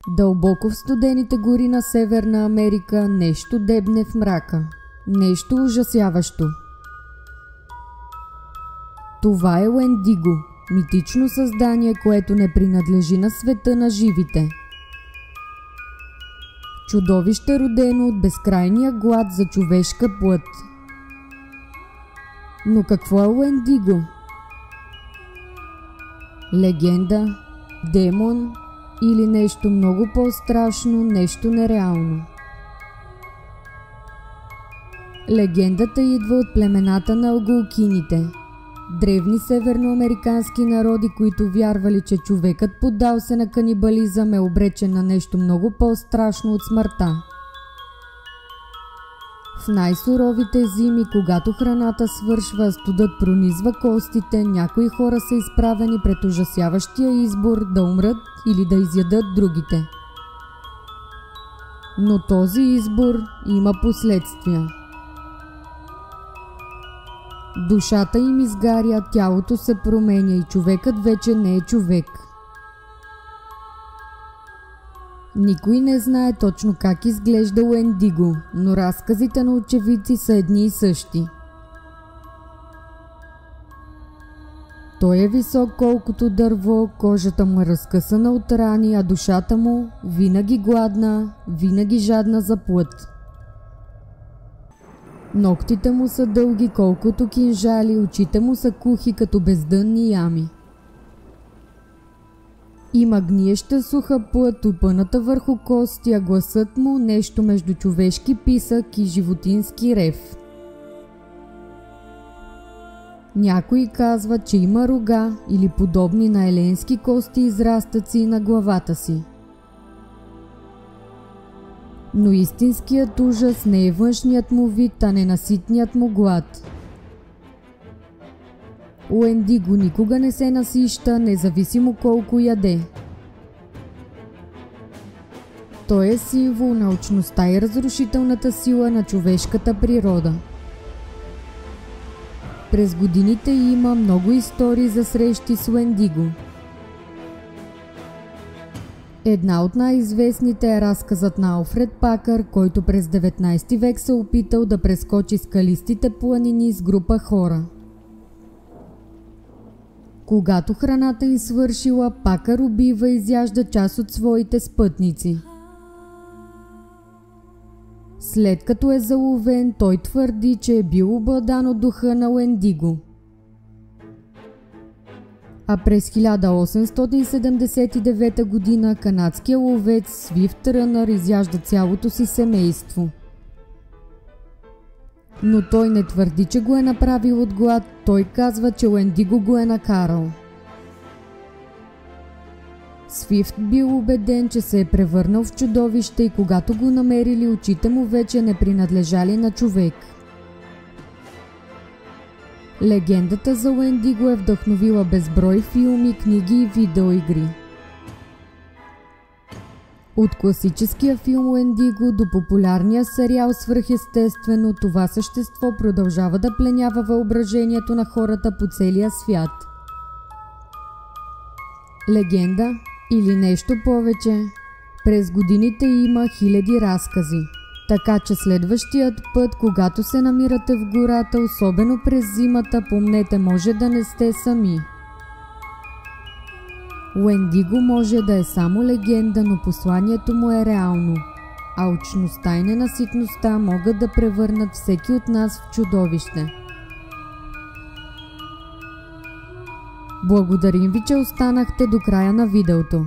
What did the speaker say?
Дълбоко в студените гори на Северна Америка нещо дебне в мрака. Нещо ужасяващо. Това е Уендиго, митично създание, което не принадлежи на света на живите. Чудовище, родено от безкрайния глад за човешка плът. Но какво е Уендиго? Легенда, демон или нещо много по-страшно, нещо нереално? Легендата идва от племената на алголкините, древни северноамерикански народи, които вярвали, че човекът, поддал се на канибализъм, е обречен на нещо много по-страшно от смъртта. В най-суровите зими, когато храната свършва, студът пронизва костите, някои хора са изправени пред ужасяващия избор да умрат или да изядат другите. Но този избор има последствия. Душата им изгаря, тялото се променя и човекът вече не е човек. Никой не знае точно как изглежда Уендиго, но разказите на очевидци са едни и същи. Той е висок колкото дърво, кожата му е разкъсана от рани, а душата му винаги гладна, винаги жадна за плът. Ногтите му са дълги колкото кинжали, очите му са кухи като бездънни ями. Има гниеща суха плът, опъната върху кости, а гласът му нещо между човешки писък и животински рев. Някои казват, че има рога или подобни на еленски кости израстъци на главата си. Но истинският ужас не е външният му вид, а ненаситният му глад. Уендиго никога не се насища, независимо колко яде. Той е символ на алчността и разрушителната сила на човешката природа. През годините има много истории за срещи с Уендиго. Една от най-известните е разказът на Алфред Пакър, който през 19 век се опитал да прескочи скалистите планини с група хора. Когато храната им свършила, Пакър убива и изяжда част от своите спътници. След като е заловен, той твърди, че е бил обладан от духа на Уендиго. А през 1879 година канадският ловец Свифт Рънър изяжда цялото си семейство. Но той не твърди, че го е направил от глад, той казва, че Уендиго го е накарал. Свифт бил убеден, че се е превърнал в чудовище и когато го намерили, очите му вече не принадлежали на човек. Легендата за Уендиго е вдъхновила безброй филми, книги и видеоигри. От класическия филм Уендиго до популярния сериал Свръхестествено, това същество продължава да пленява въображението на хората по целия свят. Легенда или нещо повече, през годините има хиляди разкази. Така че следващият път, когато се намирате в гората, особено през зимата, помнете, може да не сте сами. Уендиго може да е само легенда, но посланието му е реално. Алчността и ненаситността могат да превърнат всеки от нас в чудовище. Благодарим ви, че останахте до края на видеото.